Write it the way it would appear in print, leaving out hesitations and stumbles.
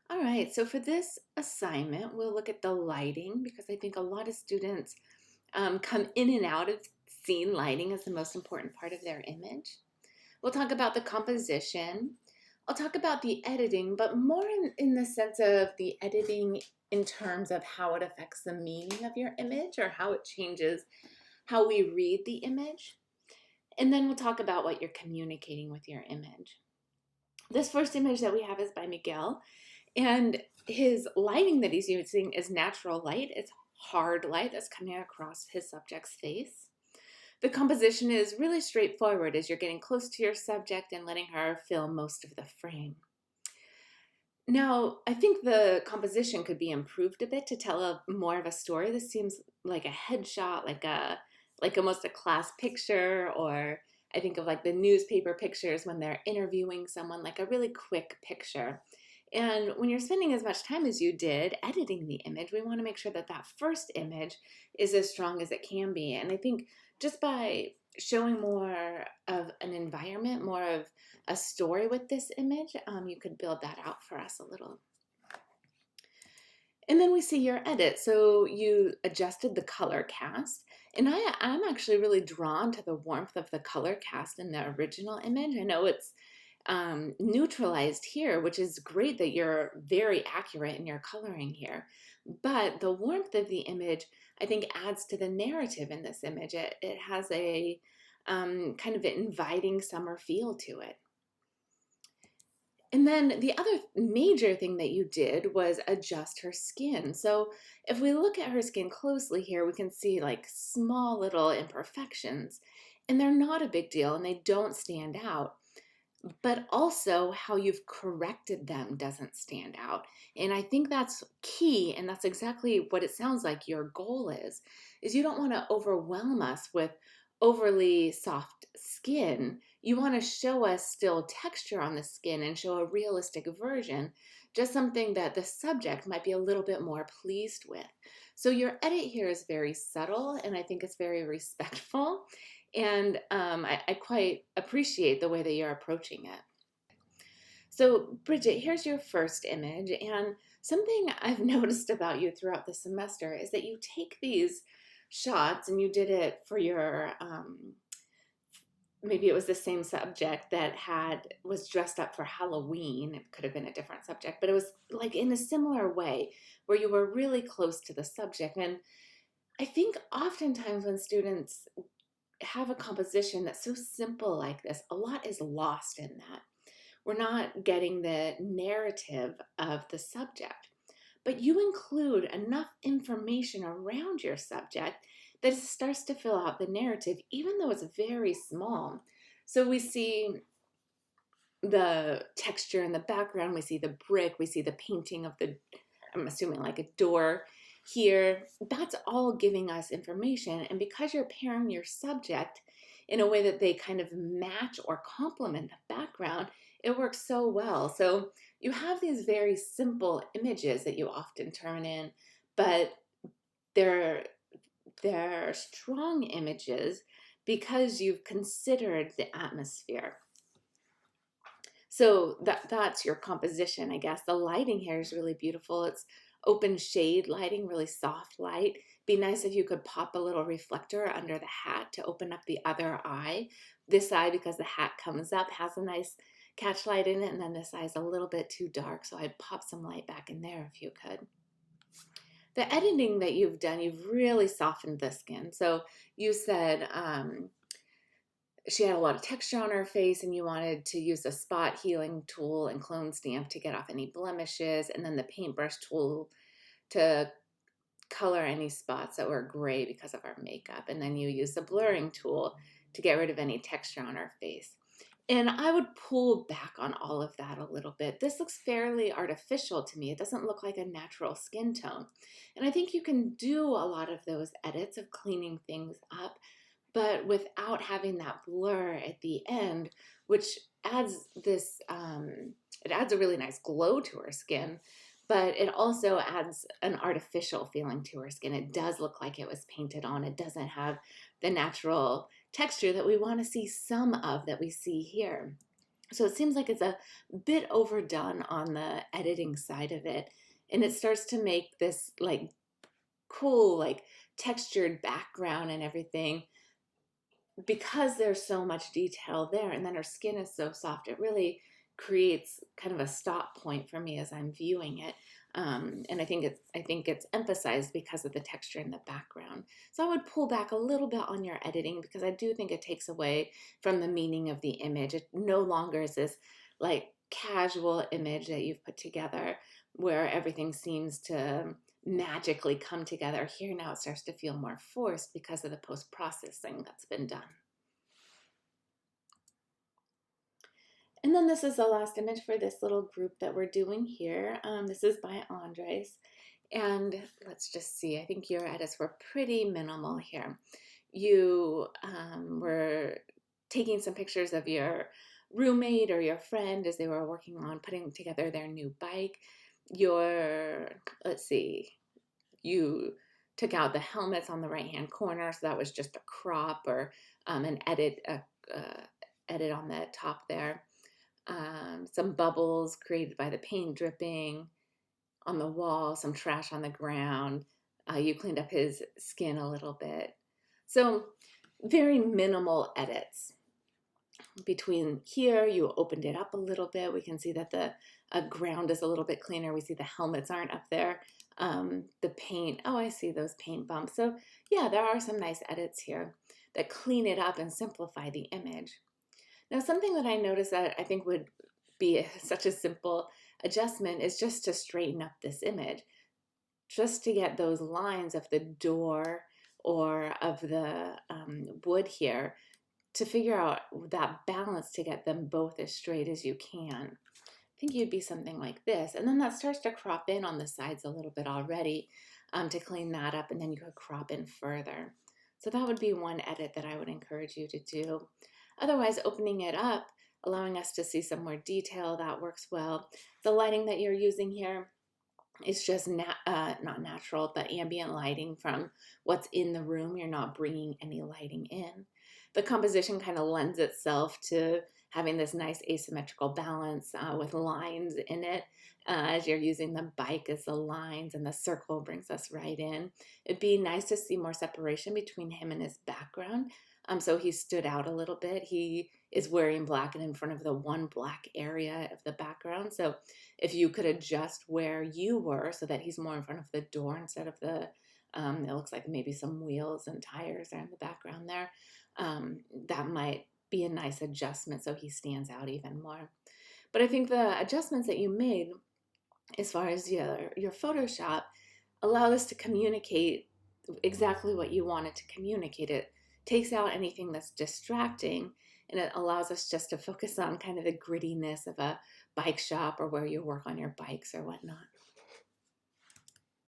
All right, so for this assignment, we'll look at the lighting because I think a lot of students come in and out of seeing lighting as the most important part of their image. We'll talk about the composition. I'll talk about the editing, but more in the sense of the editing in terms of how it affects the meaning of your image or how it changes how we read the image. And then we'll talk about what you're communicating with your image. This first image that we have is by Miguel. And his lighting that he's using is natural light. It's hard light that's coming across his subject's face. The composition is really straightforward as you're getting close to your subject and letting her fill most of the frame. Now, I think the composition could be improved a bit to tell more of a story. This seems like a headshot, like almost a class picture, or I think of like the newspaper pictures when they're interviewing someone, like a really quick picture. And when you're spending as much time as you did editing the image, we want to make sure that that first image is as strong as it can be. And I think just by showing more of an environment, more of a story with this image, you could build that out for us a little. And then we see your edit. So you adjusted the color cast. And I'm actually really drawn to the warmth of the color cast in the original image. I know it's neutralized here, which is great that you're very accurate in your coloring here. But the warmth of the image, I think, adds to the narrative in this image. It has a kind of inviting summer feel to it. And then the other major thing that you did was adjust her skin. So if we look at her skin closely here, we can see like small little imperfections, and they're not a big deal and they don't stand out. But also how you've corrected them doesn't stand out. And I think that's key, and that's exactly what it sounds like your goal is you don't want to overwhelm us with overly soft skin. You want to show us still texture on the skin and show a realistic version, just something that the subject might be a little bit more pleased with. So your edit here is very subtle, and I think it's very respectful. And I quite appreciate the way that you're approaching it. So, Bridget, here's your first image. And something I've noticed about you throughout the semester is that you take these shots, and you did it for your, maybe it was the same subject that was dressed up for Halloween. It could have been a different subject, but it was like in a similar way where you were really close to the subject. And I think oftentimes when students have a composition that's so simple like this, a lot is lost in that. We're not getting the narrative of the subject, but you include enough information around your subject that it starts to fill out the narrative, even though it's very small. So we see the texture in the background, we see the brick, we see the painting of I'm assuming like a door here. That's all giving us information. And because you're pairing your subject in a way that they kind of match or complement the background, it works so well. So you have these very simple images that you often turn in, but they're strong images because you've considered the atmosphere. So that's your composition, I guess. The lighting here is really beautiful. It's open shade lighting, really soft light. Be nice if you could pop a little reflector under the hat to open up the other eye. This eye, because the hat comes up, has a nice catch light in it, and then this eye is a little bit too dark, so I'd pop some light back in there if you could. The editing that you've done, you've really softened the skin. So you said she had a lot of texture on her face, and you wanted to use a spot healing tool and clone stamp to get off any blemishes, and then the paintbrush tool to color any spots that were gray because of our makeup. And then you use the blurring tool to get rid of any texture on our face. And I would pull back on all of that a little bit. This looks fairly artificial to me. It doesn't look like a natural skin tone. And I think you can do a lot of those edits of cleaning things up, but without having that blur at the end, which adds this, it adds a really nice glow to her skin, but it also adds an artificial feeling to her skin. It does look like it was painted on. It doesn't have the natural texture that we want to see some of that we see here. So it seems like it's a bit overdone on the editing side of it. And it starts to make this like cool, like textured background and everything because there's so much detail there. And then her skin is so soft. It really creates kind of a stop point for me as I'm viewing it. And I think it's emphasized because of the texture in the background. So I would pull back a little bit on your editing because I do think it takes away from the meaning of the image. It no longer is this like casual image that you've put together where everything seems to magically come together. Here now it starts to feel more forced because of the post-processing that's been done. And then this is the last image for this little group that we're doing here. This is by Andres. And let's just see, I think your edits were pretty minimal here. You were taking some pictures of your roommate or your friend as they were working on putting together their new bike. Let's see, you took out the helmets on the right hand corner, so that was just a crop or an edit on the top there. Some bubbles created by the paint dripping on the wall, some trash on the ground. You cleaned up his skin a little bit. So very minimal edits. Between here, you opened it up a little bit. We can see that the ground is a little bit cleaner. We see the helmets aren't up there. The paint, oh, I see those paint bumps. So yeah, there are some nice edits here that clean it up and simplify the image. Now, something that I noticed that I think would be such a simple adjustment is just to straighten up this image, just to get those lines of the door or of the wood here, to figure out that balance to get them both as straight as you can. I think you'd be something like this. And then that starts to crop in on the sides a little bit already to clean that up, and then you could crop in further. So that would be one edit that I would encourage you to do. Otherwise, opening it up, allowing us to see some more detail, that works well. The lighting that you're using here is just not natural, but ambient lighting from what's in the room. You're not bringing any lighting in. The composition kind of lends itself to having this nice asymmetrical balance with lines in it. As you're using the bike as the lines, and the circle brings us right in. It'd be nice to see more separation between him and his background. So he stood out a little bit. He is wearing black and in front of the one black area of the background. So if you could adjust where you were so that he's more in front of the door instead of it looks like maybe some wheels and tires are in the background there. That might be a nice adjustment so he stands out even more. But I think the adjustments that you made as far as your Photoshop allow us to communicate exactly what you wanted to communicate. It takes out anything that's distracting, and it allows us just to focus on kind of the grittiness of a bike shop or where you work on your bikes or whatnot.